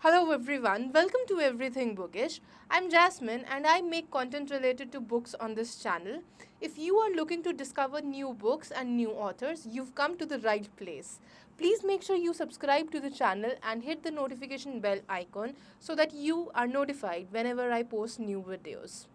Hello everyone, welcome to Everything Bookish. I'm Jasmine and I make content related to books on this channel. If you are looking to discover new books and new authors, you've come to the right place. Please make sure you subscribe to the channel and hit the notification bell icon so that you are notified whenever I post new videos.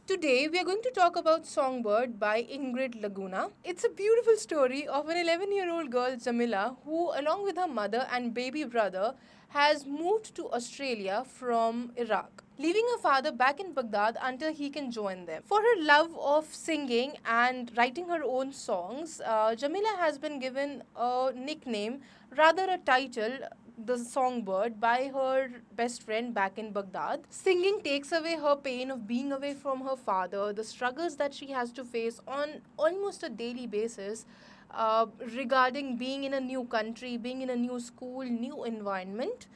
Today, we are going to talk about Songbird by Ingrid Laguna. It's a beautiful story of an 11-year-old girl, Jamila, who, along with her mother and baby brother, has moved to Australia from Iraq, leaving her father back in Baghdad until he can join them. For her love of singing and writing her own songs, Jamila has been given a nickname, rather a title, the Songbird, by her best friend back in Baghdad. Singing takes away her pain of being away from her father, the struggles that she has to face on almost a daily basis regarding being in a new country, being in a new school, new environment,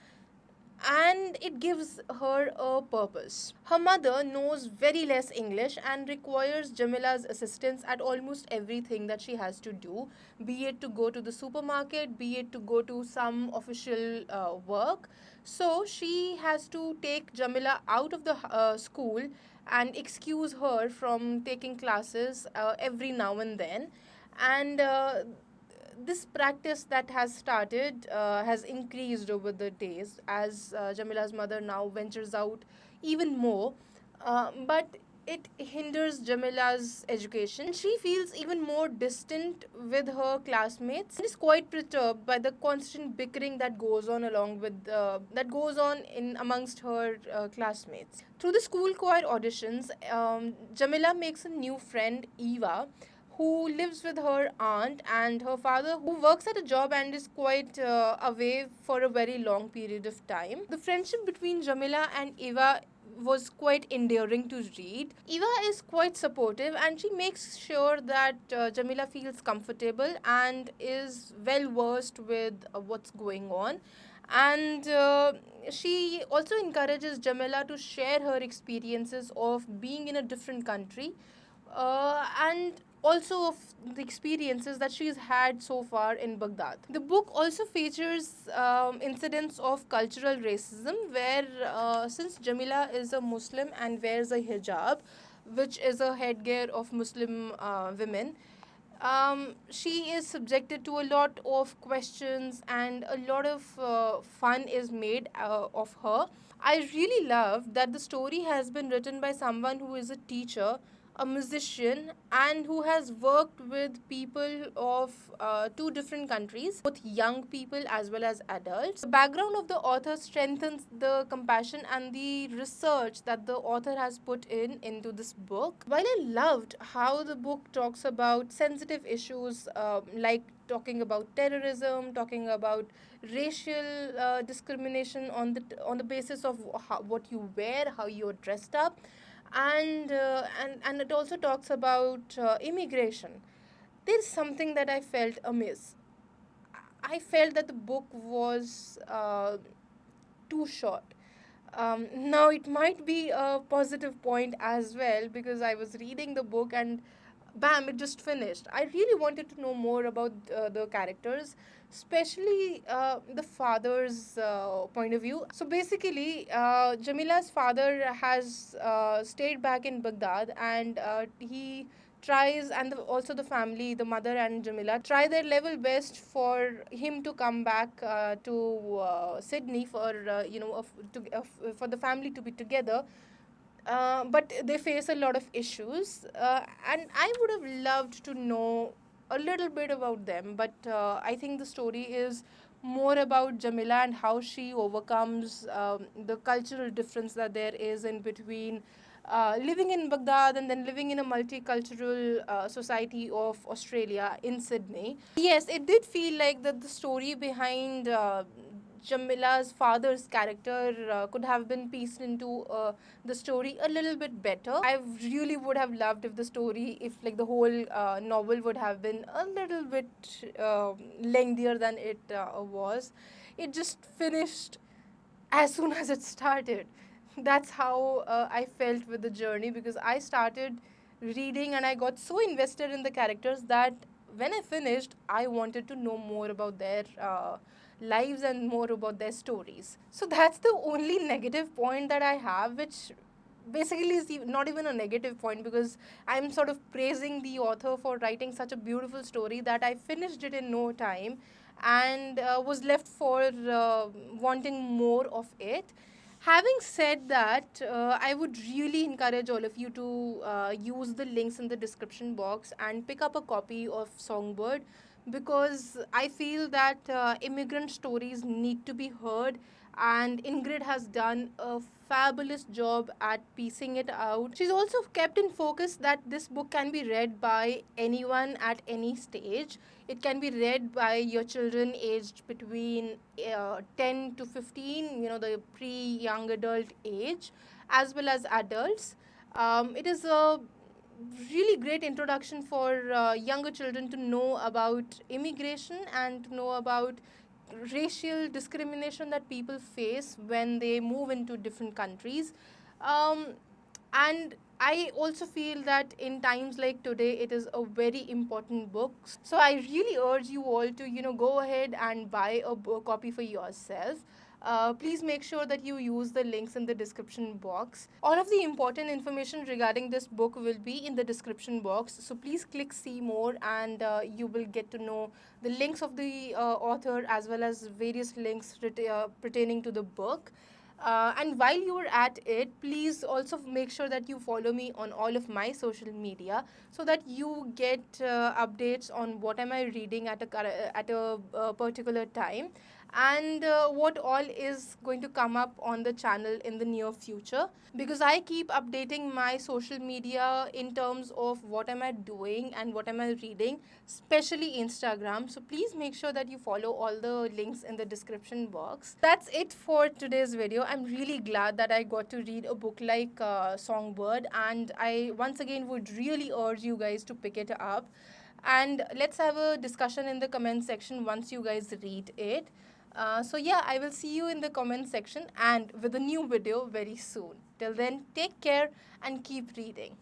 and it gives her a purpose. Her mother knows very less English and requires Jamila's assistance at almost everything that she has to do, be it to go to the supermarket, be it to go to some official work. So she has to take Jamila out of the school and excuse her from taking classes every now and then. And this practice that has started has increased over the days as Jamila's mother now ventures out even more. But it hinders Jamila's education. She feels even more distant with her classmates and is quite perturbed by the constant bickering that goes on in amongst her classmates. Through the school choir auditions, Jamila makes a new friend, Eva, who lives with her aunt and her father, who works at a job and is quite away for a very long period of time. The friendship between Jamila and Eva was quite endearing to read. Eva is quite supportive and she makes sure that Jamila feels comfortable and is well versed with what's going on. And she also encourages Jamila to share her experiences of being in a different country and also of the experiences that she's had so far in Baghdad. The book also features incidents of cultural racism where, since Jamila is a Muslim and wears a hijab, which is a headgear of Muslim women, she is subjected to a lot of questions and a lot of fun is made of her. I really love that the story has been written by someone who is a teacher, a musician, and who has worked with people of two different countries, both young people as well as adults. The background of the author strengthens the compassion and the research that the author has put into this book. While I loved how the book talks about sensitive issues like talking about terrorism, talking about racial discrimination on the basis of what you wear, how you're dressed up, and it also talks about immigration. There's something that I felt amiss. I felt that the book was too short. Now, it might be a positive point as well because I was reading the book and bam, it just finished. I really wanted to know more about the characters, especially the father's point of view. So basically, Jamila's father has stayed back in Baghdad and he tries, and also the family, the mother and Jamila, try their level best for him to come back to Sydney for for the family to be together. But they face a lot of issues, and I would have loved to know a little bit about them. But I think the story is more about Jamila and how she overcomes the cultural difference that there is in between living in Baghdad and then living in a multicultural society of Australia in Sydney. Yes, it did feel like that the story behind Jamila's father's character could have been pieced into the story a little bit better. I really would have loved if the story, if like the whole novel would have been a little bit lengthier than it was. It just finished as soon as it started. That's how I felt with the journey because I started reading and I got so invested in the characters that when I finished, I wanted to know more about their lives and more about their stories. So that's the only negative point that I have, which basically is not even a negative point, because I'm sort of praising the author for writing such a beautiful story that I finished it in no time, and was left for wanting more of it. Having said that, I would really encourage all of you to use the links in the description box and pick up a copy of Songbird, because I feel that immigrant stories need to be heard, and Ingrid has done a fabulous job at piecing it out. She's also kept in focus that this book can be read by anyone at any stage. It can be read by your children aged between 10 to 15, the pre-young adult age, as well as adults. It is a really great introduction for younger children to know about immigration and to know about racial discrimination that people face when they move into different countries. Um, and I also feel that in times like today, it is a very important book. So I really urge you all to, go ahead and buy a book copy for yourself. Please make sure that you use the links in the description box. All of the important information regarding this book will be in the description box. So please click see more, and you will get to know the links of the author as well as various links pertaining to the book. And while you are at it, please also make sure that you follow me on all of my social media, so that you get updates on what am I reading at a particular time, and what all is going to come up on the channel in the near future, because I keep updating my social media in terms of what am I doing and what am I reading, especially Instagram. So please make sure that you follow all the links in the description box. That's it for today's video. I'm really glad that I got to read a book like Songbird, and I once again would really urge you guys to pick it up, and let's have a discussion in the comment section once you guys read it. So yeah, I will see you in the comment section and with a new video very soon. Till then, take care and keep reading.